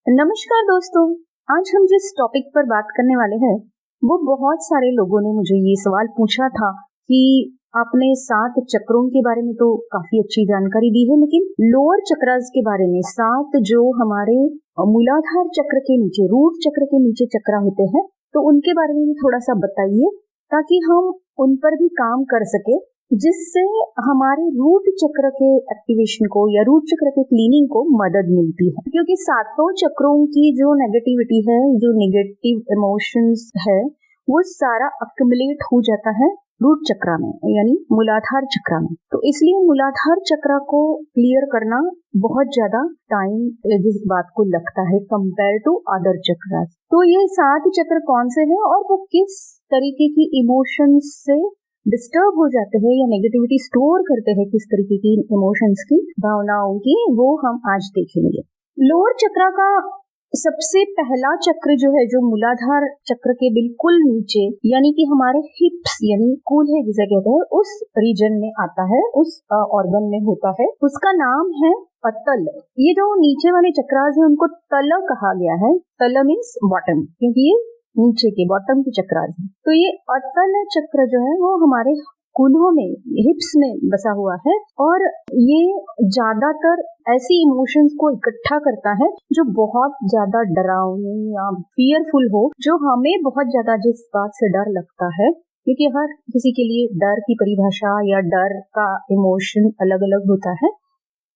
नमस्कार दोस्तों, आज हम जिस टॉपिक पर बात करने वाले हैं वो बहुत सारे लोगों ने मुझे ये सवाल पूछा था कि आपने 7 चक्रों के बारे में तो काफी अच्छी जानकारी दी है, लेकिन लोअर चक्रास के बारे में 7 जो हमारे मूलाधार चक्र के नीचे, रूट चक्र के नीचे चक्र होते हैं, तो उनके बारे में भी थोड़ा सा बताइए ताकि हम उन पर भी काम कर सके, जिससे हमारे रूट चक्र के एक्टिवेशन को या रूट चक्र के क्लीनिंग को मदद मिलती है। क्योंकि 7 चक्रों की जो नेगेटिविटी है, जो नेगेटिव इमोशंस है, वो सारा अक्युमुलेट हो जाता है रूट चक्र में, यानी मूलाधार चक्र में। तो इसलिए मूलाधार चक्र को क्लियर करना बहुत ज्यादा टाइम जिस बात को लगता है कंपेयर टू अदर चक्र। तो ये 7 चक्र कौन से हैं और वो किस तरीके की इमोशंस से डिस्टर्ब हो जाते हैं या नेगेटिविटी स्टोर करते हैं, किस तरीके की इमोशंस की, भावनाओं की, वो हम आज देखेंगे। लोअर चक्र का सबसे पहला चक्र जो है, जो मूलाधार चक्र के बिल्कुल नीचे, यानी कि हमारे हिप्स यानी कूल्हे जिसे कहते हैं, उस रीजन में आता है, उस ऑर्गन में होता है। उसका नाम है अतल। ये जो नीचे वाले चक्रास है उनको तल कहा गया है। तल मीन्स बॉटम, क्योंकि ये नीचे के बॉटम के चक्रास है। तो ये अतल चक्र जो है वो हमारे कूल्हों में, हिप्स में बसा हुआ है और ये ज्यादातर ऐसी इमोशंस को इकट्ठा करता है जो बहुत ज्यादा डरावनी या फियरफुल हो, जो हमें बहुत ज्यादा जिस बात से डर लगता है, क्योंकि हर किसी के लिए डर की परिभाषा या डर का इमोशन अलग अलग होता है।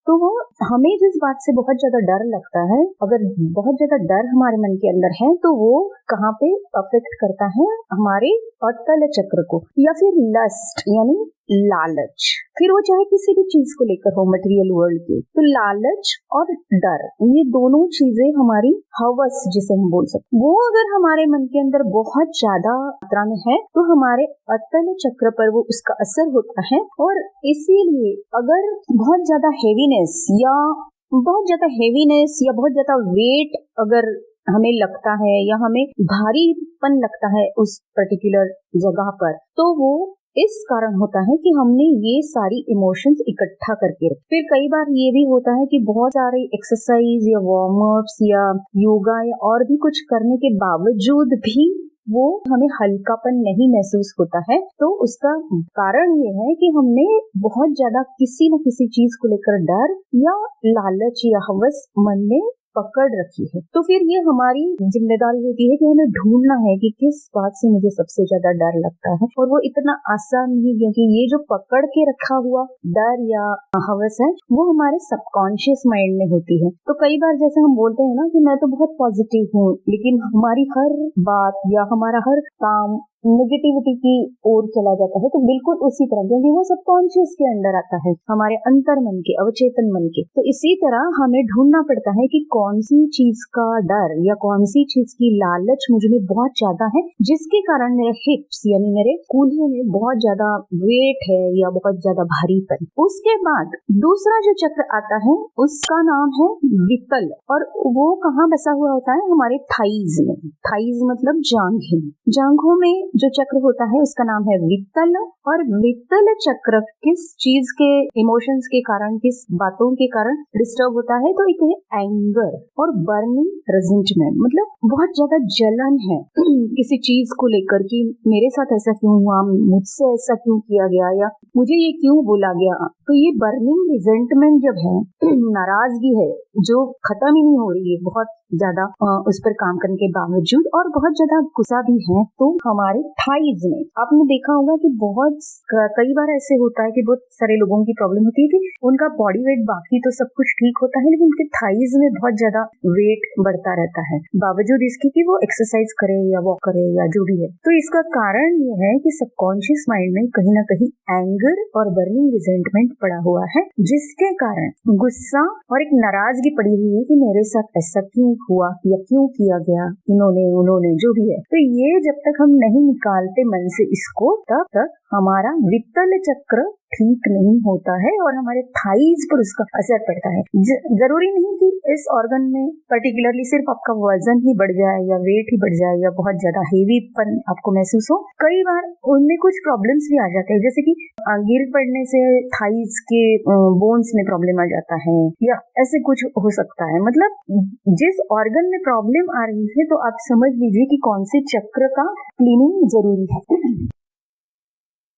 तो वो हमें जिस बात से बहुत ज्यादा डर लगता है, अगर बहुत ज्यादा डर हमारे मन के अंदर है, तो वो कहाँ पे अफेक्ट करता है, हमारे अतल चक्र को। या फिर लस्ट यानी लालच, फिर वो चाहे किसी भी चीज को लेकर हो, मटेरियल वर्ल्ड के। तो लालच और डर, ये दोनों चीजें हमारी हवस जिसे हम बोल सकते, वो अगर हमारे मन के अंदर बहुत ज्यादा मात्रा में है तो हमारे अतल चक्र पर वो उसका असर होता है। और इसीलिए अगर बहुत ज्यादा हेवीनेस या बहुत ज्यादा वेट अगर हमें लगता है या हमें भारीपन लगता है उस पर्टिकुलर जगह पर, तो वो इस कारण होता है कि हमने ये सारी इमोशंस इकट्ठा करके रखे। फिर कई बार ये भी होता है कि बहुत सारे एक्सरसाइज या वार्म अप्स या योगा या और भी कुछ करने के बावजूद भी वो हमें हल्कापन नहीं महसूस होता है। तो उसका कारण ये है कि हमने बहुत ज्यादा किसी न किसी चीज को लेकर डर या लालच या हवस मन में पकड़ रखी है। तो फिर ये हमारी जिम्मेदारी होती है कि हमें ढूंढना है कि किस बात से मुझे सबसे ज्यादा डर लगता है। और वो इतना आसान नहीं, क्योंकि ये जो पकड़ के रखा हुआ डर या हवस है वो हमारे सबकॉन्शियस माइंड में होती है। तो कई बार जैसे हम बोलते हैं ना कि मैं तो बहुत पॉजिटिव हूँ, लेकिन हमारी हर बात या हमारा हर काम नेगेटिविटी की ओर चला जाता है, तो बिल्कुल उसी तरह, क्योंकि वो सबकॉन्शियस के अंडर आता है, हमारे अंतर मन के, अवचेतन मन के। तो इसी तरह हमें ढूंढना पड़ता है कि कौन सी चीज का डर या कौन सी चीज की लालच मुझ में बहुत ज्यादा है, जिसके कारण मेरे हिप्स यानी मेरे कूल्हे में बहुत ज्यादा वेट है या बहुत ज्यादा भारीपन। उसके बाद दूसरा जो चक्र आता है उसका नाम है वित्तल, और वो कहाँ बसा हुआ होता है, हमारे थाइज में। थाइज मतलब जांघें। जांघों में जो चक्र होता है उसका नाम है वित्तल। और वित्तल चक्र किस चीज के, इमोशंस के कारण, किस बातों के कारण डिस्टर्ब होता है, तो एक है एंगर और बर्निंग रेजेंटमेंट, मतलब बहुत ज्यादा जलन है किसी चीज को लेकर कि मेरे साथ ऐसा क्यों हुआ, मुझसे ऐसा क्यों किया गया, या मुझे ये क्यों बोला गया। तो ये बर्निंग रिजेंटमेंट जब है, नाराजगी है जो खत्म ही नहीं हो रही है, बहुत ज्यादा उस पर काम करने के बावजूद, और बहुत ज्यादा गुस्सा भी है, तो हमारे थाइज में आपने देखा होगा कि बहुत कई बार ऐसे होता है कि बहुत सारे लोगों की प्रॉब्लम होती है कि उनका बॉडी वेट बाकी तो सब कुछ ठीक होता है, लेकिन उनके थाइज में बहुत ज्यादा वेट बढ़ता रहता है, बावजूद इसके कि वो एक्सरसाइज करे या वॉक करे या जो भी है। तो इसका कारण ये है कि सबकॉन्शियस माइंड में कहीं ना कहीं एंगर और बर्निंग रिजेंटमेंट पड़ा हुआ है, जिसके कारण गुस्सा और एक नाराजगी पड़ी हुई है कि मेरे साथ ऐसा क्यों हुआ या क्यों किया गया, इन्होंने उन्होंने जो भी है। तो ये जब तक हम नहीं निकालते मन से इसको, तब तक हमारा वित्तल चक्र ठीक नहीं होता है और हमारे थाइज पर उसका असर पड़ता है। जरूरी नहीं कि इस ऑर्गन में पर्टिकुलरली सिर्फ आपका वजन ही बढ़ जाए या वेट ही बढ़ जाए या बहुत ज्यादा हेवीपन आपको महसूस हो। कई बार उनमें कुछ प्रॉब्लम्स भी आ जाते हैं, जैसे कि गिर पड़ने से थाइज के बोन्स में प्रॉब्लम आ जाता है या ऐसे कुछ हो सकता है। मतलब जिस ऑर्गन में प्रॉब्लम आ रही है तो आप समझ लीजिए कि कौन से चक्र का क्लीनिंग जरूरी है।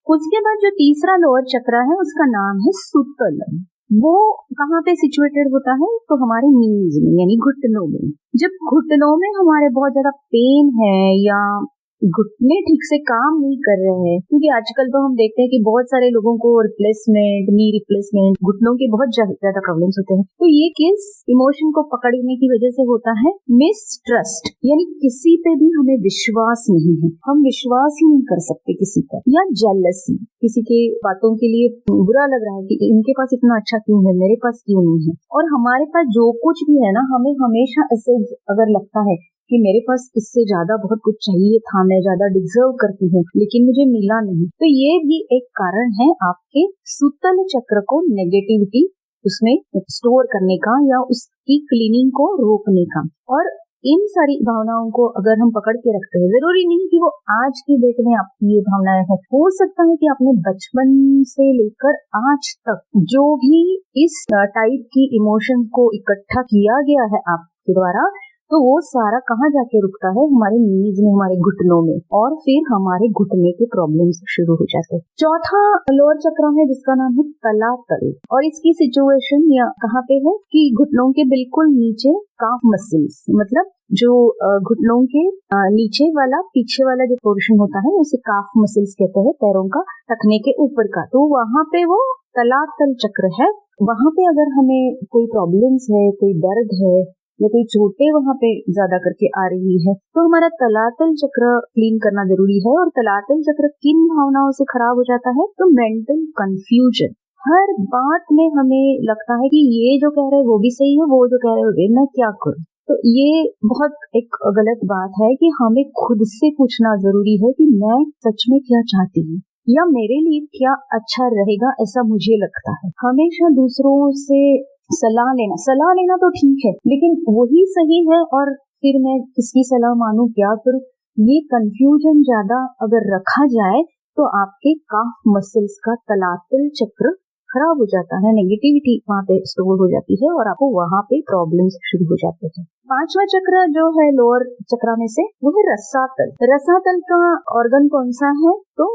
उसके बाद जो तीसरा लोअर चक्र है उसका नाम है सुतलम। वो कहाँ पे सिचुएटेड होता है? तो हमारे नीज में यानी घुटनों में। जब घुटनों में हमारे बहुत ज्यादा पेन है या घुटने ठीक से काम नहीं कर रहे हैं, क्योंकि आजकल तो हम देखते हैं कि बहुत सारे लोगों को रिप्लेसमेंट, नी रिप्लेसमेंट, घुटनों के बहुत ज्यादा प्रॉब्लम्स होते हैं। तो ये किस इमोशन को पकड़ने की वजह से होता है? मिसट्रस्ट, यानी किसी पे भी हमें विश्वास नहीं है, हम विश्वास ही नहीं कर सकते किसी पर। या जेलसी, किसी के बातों के लिए बुरा लग रहा है कि इनके पास इतना अच्छा क्यों है, मेरे पास क्यों नहीं है। और हमारे पास जो कुछ भी है ना, हमें हमेशा ऐसे अगर लगता है कि मेरे पास इससे ज्यादा बहुत कुछ चाहिए था, मैं ज्यादा डिजर्व करती हूँ, लेकिन मुझे मिला नहीं, तो ये भी एक कारण है आपके सुतल चक्र को नेगेटिविटी उसमें स्टोर करने का या उसकी क्लीनिंग को रोकने का। और इन सारी भावनाओं को अगर हम पकड़ के रखते हैं, जरूरी नहीं कि वो आज की डेट में आपकी ये भावनाएं हो सकता है कि आपने बचपन से लेकर आज तक जो भी इस टाइप की इमोशन को इकट्ठा किया गया है आपके द्वारा, तो वो सारा कहाँ जाके रुकता है? हमारे नीज में, हमारे घुटनों में, और फिर हमारे घुटने के प्रॉब्लम्स शुरू हो जाते हैं। चौथा लोअर चक्र है जिसका नाम है तलातल, और इसकी सिचुएशन या कहाँ पे है कि घुटनों के बिल्कुल नीचे काफ मसल्स, मतलब जो घुटनों के नीचे वाला, पीछे वाला जो पोर्शन होता है उसे काफ मसल्स कहते हैं, पैरों का टखने के ऊपर का। तो वहाँ पे वो तलातल चक्र है। वहाँ पे अगर हमें कोई प्रॉब्लम्स है, कोई दर्द है या कोई चोटें वहाँ पे ज्यादा करके आ रही है, तो हमारा तलातल चक्र क्लीन करना जरूरी है। और तलातल चक्र किन भावनाओं से खराब हो जाता है? तो मेंटल कंफ्यूजन, हर बात में हमें लगता है कि ये जो कह रहे हैं वो भी सही है, वो जो कह रहे हैं मैं क्या करूं। तो ये बहुत एक गलत बात है कि हमें खुद से पूछना जरूरी है कि मैं सच में क्या चाहती हूँ या मेरे लिए क्या अच्छा रहेगा, ऐसा मुझे लगता है। हमेशा दूसरों से सलाह लेना तो ठीक है, लेकिन वही सही है और फिर मैं किसकी सलाह मानूं, क्या करूं, ये कंफ्यूजन ज्यादा अगर रखा जाए तो आपके काफ मसल्स का तलातल चक्र खराब हो जाता है, नेगेटिविटी वहाँ पे स्टोर हो जाती है और आपको वहाँ पे प्रॉब्लम्स शुरू हो जाते हैं। पांचवा चक्र जो है लोअर चक्र में से, वो है रसातल। रसातल का ऑर्गन कौन सा है? तो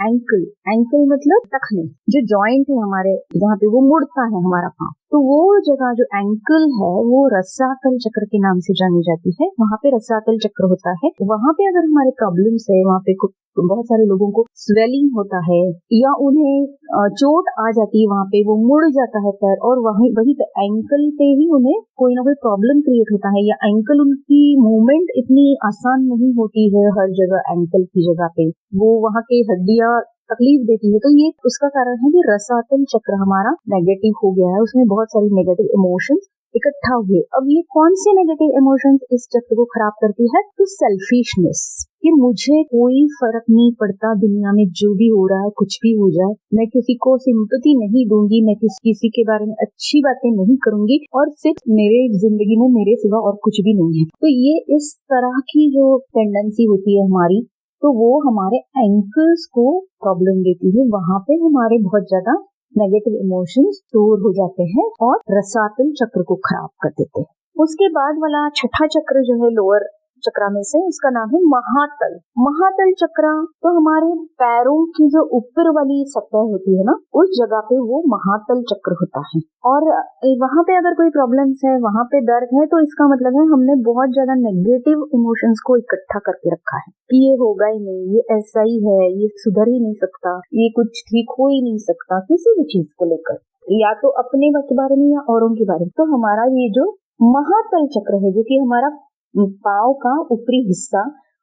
एंकल। एंकल मतलब टखने, जो जॉइंट है हमारे, जहाँ पे वो मुड़ता है हमारा पाँव, तो वो जगह जो एंकल है वो रसातल चक्र के नाम से जानी जाती है। वहाँ पे रसातल चक्र होता है। वहाँ पे अगर हमारे प्रॉब्लम्स है, वहाँ पे बहुत सारे लोगों को स्वेलिंग होता है या उन्हें चोट आ जाती है, वहाँ पे वो मुड़ जाता है पैर, और वहीं पे एंकल पे ही उन्हें कोई ना कोई प्रॉब्लम क्रिएट होता है, या एंकल उनकी मूवमेंट इतनी आसान नहीं होती है हर जगह। एंकल की जगह पे वो वहाँ की हड्डियां तकलीफ देती है, तो ये उसका कारण है कि रसातल चक्र हमारा नेगेटिव हो गया है, उसमें बहुत सारी नेगेटिव इमोशंस इकट्ठा हुए। अब ये कौन सी नेगेटिव इमोशंस इस चक्र को खराब करती है? तो सेल्फिशनेस, कि मुझे कोई फर्क नहीं पड़ता दुनिया में जो भी हो रहा है, कुछ भी हो जाए, मैं किसी को सिंपैथी नहीं दूंगी, मैं किसी के बारे में अच्छी बातें नहीं करूंगी, और सिर्फ मेरे जिंदगी में मेरे सिवा और कुछ भी नहीं है। तो ये इस तरह की जो टेंडेंसी होती है हमारी, तो वो हमारे एंकल्स को प्रॉब्लम देती है। वहां पे हमारे बहुत ज्यादा नेगेटिव इमोशंस स्टोर हो जाते हैं और रसातल चक्र को खराब कर देते हैं। उसके बाद वाला छठा चक्र जो है लोअर चक्र में से, उसका नाम है महातल। महातल चक्र तो हमारे पैरों की जो ऊपर वाली सतह होती है ना, उस जगह पे वो महातल चक्र होता है। और वहां पे अगर कोई प्रॉब्लम्स है, वहां पे दर्द है, तो इसका मतलब है हमने बहुत ज्यादा नेगेटिव इमोशंस को इकट्ठा करके रखा है कि ये होगा ही नहीं, ये ऐसा ही है, ये सुधर ही नहीं सकता, ये कुछ ठीक हो ही नहीं सकता किसी भी चीज को लेकर, या तो अपने बारे में या औरों के बारे में। तो हमारा ये जो महातल चक्र है, जो कि हमारा पाँव का ऊपरी हिस्सा,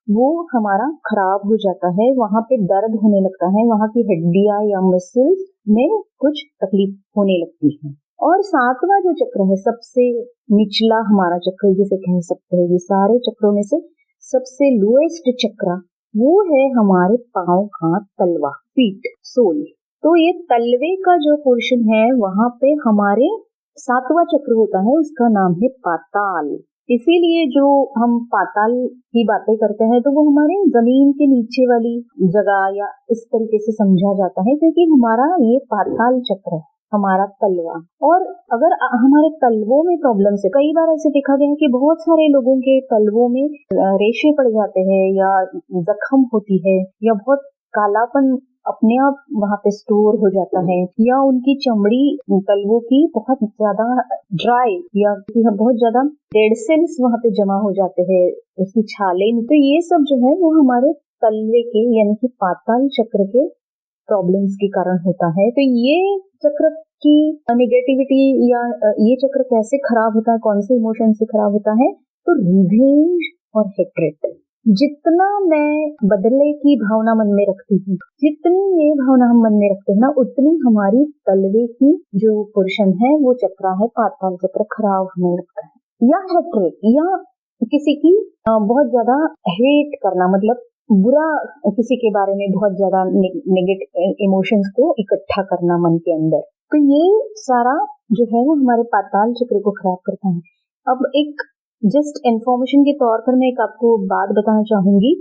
वो हमारा खराब हो जाता है, वहां पे दर्द होने लगता है, वहां की हड्डियां या मसल्स में कुछ तकलीफ होने लगती है। और सातवां जो चक्र है, सबसे निचला हमारा चक्र जिसे कह सकते हैं, ये सारे चक्रों में से सबसे लोएस्ट चक्र वो है हमारे पाँव का तलवा, फीट, सोल। तो ये तलवे का जो पोर्शन है वहां पे हमारे 7वां चक्र होता है, उसका नाम है पाताल। इसीलिए जो हम पाताल की बातें करते हैं तो वो हमारे जमीन के नीचे वाली जगह या इस तरीके से समझा जाता है, क्योंकि हमारा ये पाताल चक्र है, हमारा तलवा। और अगर हमारे तलवों में प्रॉब्लम है, कई बार ऐसे देखा गया है कि बहुत सारे लोगों के तलवों में रेशे पड़ जाते हैं या जख्म होती है या बहुत कालापन अपने आप वहां पे स्टोर हो जाता है, या उनकी चमड़ी तलवों की बहुत ज्यादा ड्राई या बहुत ज्यादा डेड सेल्स वहां पे जमा हो जाते हैं, उसकी छाले। तो ये सब जो है वो हमारे तलवे के यानी कि पाताल चक्र के प्रॉब्लम्स के कारण होता है। तो ये चक्र की नेगेटिविटी या ये चक्र कैसे खराब होता है, कौन से इमोशन से खराब होता है, तो रिवेंज और हेट्रेट। जितना मैं बदले की भावना मन में रखती हूँ, जितनी ये भावना हम मन में रखते हैं ना, उतनी हमारी तलवे की जो पोर्शन है वो चक्र है पाताल चक्र खराब होने लगता है। या हेट्रेट या किसी की बहुत ज्यादा हेट करना, मतलब बुरा किसी के बारे में बहुत ज्यादा नेगेटिव इमोशंस को इकट्ठा करना मन के अंदर, तो ये सारा जो है वो हमारे पाताल चक्र को खराब करता है। अब एक जस्ट इन्फॉर्मेशन के तौर पर मैं एक आपको बात बताना चाहूंगी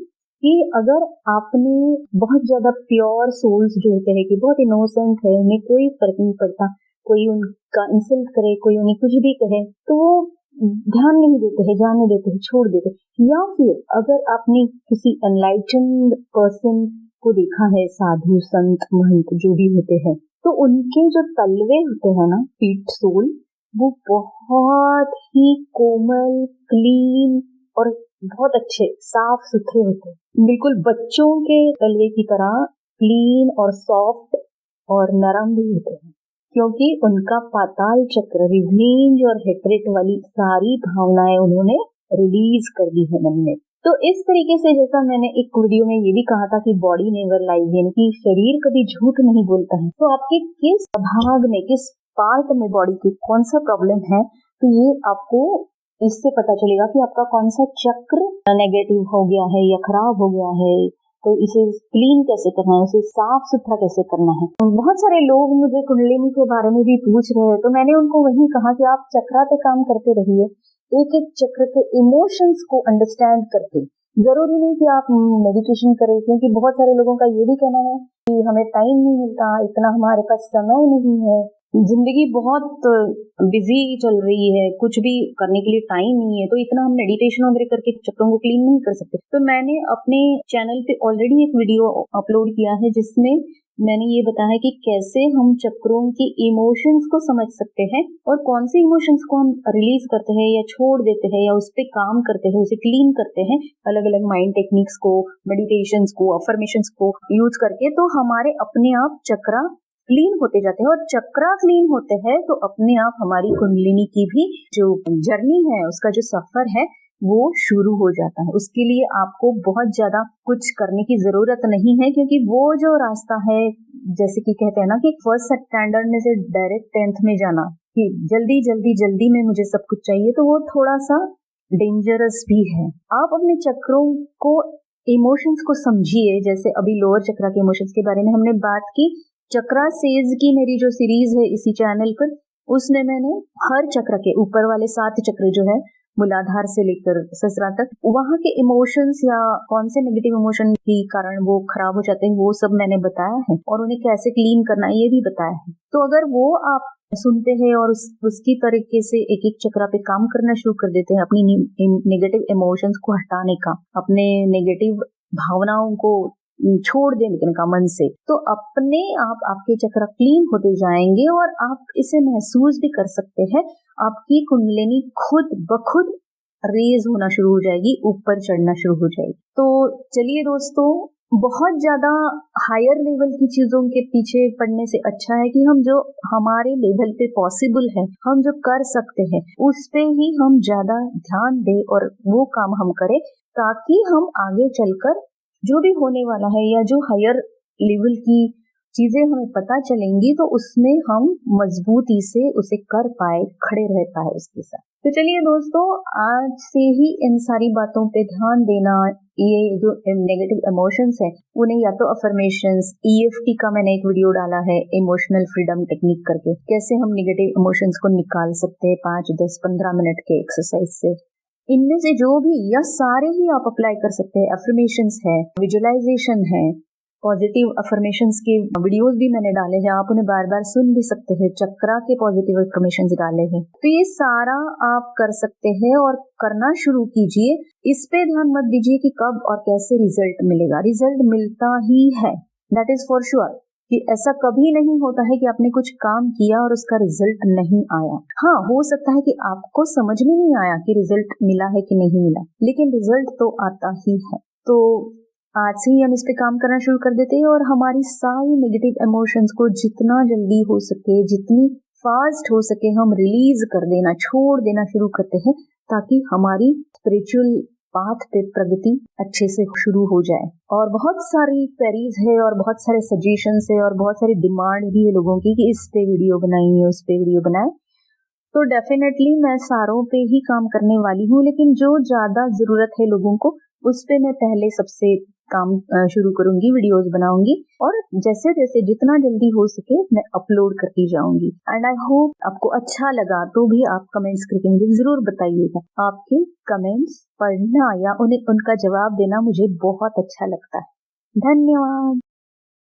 कि अगर आपने बहुत ज्यादा प्योर सोल्स जो होते हैं कि बहुत इनोसेंट है, उन्हें कोई फर्क नहीं पड़ता, कोई उनका इंसल्ट करे, कोई उन्हें कुछ भी कहे तो वो ध्यान नहीं देते हैं, जाने देते हैं, छोड़ देते हैं। या फिर अगर आपने किसी एनलाइटेंड पर्सन को देखा है, साधु संत महंत जो भी होते हैं, तो उनके जो तलवे होते हैं ना, फीट सोल, वो बहुत ही कोमल, क्लीन और बहुत अच्छे साफ सुथरे होते हैं, बिल्कुल बच्चों के तलवे की तरह क्लीन और सॉफ्ट और नरम भी होते हैं, क्योंकि उनका पाताल चक्र रिवेंज और हेट्रेट वाली सारी भावनाएं उन्होंने रिलीज कर दी है मन में। तो इस तरीके से, जैसा मैंने एक वीडियो में ये भी कहा था कि बॉडी नेवर लाइज, यानी कि शरीर कभी झूठ नहीं बोलता है। तो आपके किस भाग में, किस पार्ट में बॉडी की कौन सा प्रॉब्लम है, तो ये आपको इससे पता चलेगा कि आपका कौन सा चक्र नेगेटिव हो गया है या खराब हो गया है। तो इसे क्लीन कैसे करना है, उसे साफ सुथरा कैसे करना है। बहुत सारे लोग मुझे कुंडलिनी के बारे में भी पूछ रहे हैं, तो मैंने उनको वही कहा कि आप चक्रा पे काम करते रहिए, एक एक चक्र के इमोशंस को अंडरस्टैंड करके। जरूरी नहीं कि आप मेडिटेशन करें, क्योंकि बहुत सारे लोगों का ये भी कहना है कि हमें टाइम नहीं मिलता, इतना हमारे पास समय नहीं है, जिंदगी बहुत बिजी चल रही है, कुछ भी करने के लिए टाइम नहीं है, तो इतना हम मेडिटेशन वगैरह करके चक्रों को क्लीन नहीं कर सकते। तो मैंने अपने चैनल पे ऑलरेडी एक वीडियो अपलोड किया है जिसमें मैंने ये बताया कि कैसे हम चक्रों के इमोशंस को समझ सकते हैं और कौन से इमोशंस को हम रिलीज करते हैं या छोड़ देते हैं या उस पर काम करते हैं, उसे क्लीन करते हैं अलग अलग माइंड टेक्निक्स को, मेडिटेशंस को, अफर्मेशंस को यूज करके। तो हमारे अपने आप चक्रा क्लीन होते जाते हैं, और चक्रा क्लीन होते हैं तो अपने आप हमारी कुंडलिनी की भी जो जर्नी है, उसका जो सफर है वो शुरू हो जाता है। उसके लिए आपको बहुत ज्यादा कुछ करने की जरूरत नहीं है, क्योंकि वो जो रास्ता है, जैसे कि कहते हैं ना कि फर्स्ट स्टैंडर्ड में से डायरेक्ट 10th में जाना, कि जल्दी जल्दी जल्दी में मुझे सब कुछ चाहिए, तो वो थोड़ा सा डेंजरस भी है। आप अपने चक्रों को, इमोशंस को समझिए। जैसे अभी लोअर चक्रा के इमोशंस के बारे में हमने बात की, चक्रा सेज की मेरी जो सीरीज है इसी चैनल पर, उसमें मैंने हर चक्र के ऊपर वाले 7 चक्र जो है मूलाधार से लेकर सहस्रार तक, वहां के इमोशंस या कौन से नेगेटिव इमोशन के कारण वो खराब हो जाते हैं, वो सब मैंने बताया है, और उन्हें कैसे क्लीन करना है ये भी बताया है। तो अगर वो आप सुनते हैं और उसकी तरीके से एक एक चक्रा पे काम करना शुरू कर देते हैं, अपनी नेगेटिव इमोशंस को हटाने का, अपने नेगेटिव भावनाओं को छोड़ देने का मन से, तो अपने आप आपके चक्र क्लीन होते जाएंगे और आप इसे महसूस भी कर सकते हैं। आपकी कुंडलिनी खुद ब खुद रेज होना शुरू हो जाएगी, ऊपर चढ़ना शुरू हो जाएगी। तो चलिए दोस्तों, बहुत ज्यादा हायर लेवल की चीजों के पीछे पड़ने से अच्छा है कि हम जो हमारे लेवल पे पॉसिबल है, हम जो कर सकते हैं, उस पे ही हम ज्यादा ध्यान दें और वो काम हम करें, ताकि हम आगे चलकर जो भी होने वाला है या जो हायर लेवल की चीजें हमें पता चलेंगी तो उसमें हम मजबूती से उसे कर पाए, खड़े रह पाए उसके साथ। तो चलिए दोस्तों, आज से ही इन सारी बातों पे ध्यान देना। ये जो नेगेटिव इमोशंस है उन्हें या तो अफर्मेशंस, EFT का मैंने एक वीडियो डाला है इमोशनल फ्रीडम टेक्निक करके, कैसे हम नेगेटिव इमोशंस को निकाल सकते हैं 5, 10, 15 मिनट के एक्सरसाइज से। इनमें से जो भी या सारे ही आप अप्लाई कर सकते हैं। अफर्मेशंस है, विजुअलाइजेशन है, पॉजिटिव अफर्मेशंस के वीडियोस भी मैंने डाले हैं, आप उन्हें बार बार सुन भी सकते हैं। चक्रा के पॉजिटिव अफर्मेशंस डाले हैं। तो ये सारा आप कर सकते हैं और करना शुरू कीजिए। इस पे ध्यान मत दीजिए कि कब और कैसे रिजल्ट मिलेगा, रिजल्ट मिलता ही है, दैट इज फॉर श्योर। कि ऐसा कभी नहीं होता है कि आपने कुछ काम किया और उसका रिजल्ट नहीं आया। हाँ, हो सकता है कि आपको समझ में नहीं आया कि रिजल्ट मिला है कि नहीं मिला, लेकिन रिजल्ट तो आता ही है। तो आज से ही हम इस पे काम करना शुरू कर देते हैं और हमारी सारी नेगेटिव इमोशंस को जितना जल्दी हो सके, जितनी फास्ट हो सके हम रिलीज कर देना, छोड़ देना शुरू करते हैं, ताकि हमारी स्पिरिचुअल पाथ पे प्रगति अच्छे से शुरू हो जाए। और बहुत सारी क्वेरीज है और बहुत सारे सजेशंस है और बहुत सारी डिमांड भी है लोगों की कि इस पे वीडियो बनाइए, उस पे वीडियो बनाए। तो डेफिनेटली मैं सारों पे ही काम करने वाली हूँ, लेकिन जो ज्यादा जरूरत है लोगों को उस पे मैं पहले सबसे काम शुरू करूंगी, वीडियोस बनाऊंगी और जैसे जैसे जितना जल्दी हो सके मैं अपलोड करती जाऊंगी। एंड आई होप आपको अच्छा लगा। तो भी आप कमेंट्स करके मुझे जरूर बताइएगा। आपके कमेंट्स पढ़ना या उन्हें उनका जवाब देना मुझे बहुत अच्छा लगता है। धन्यवाद।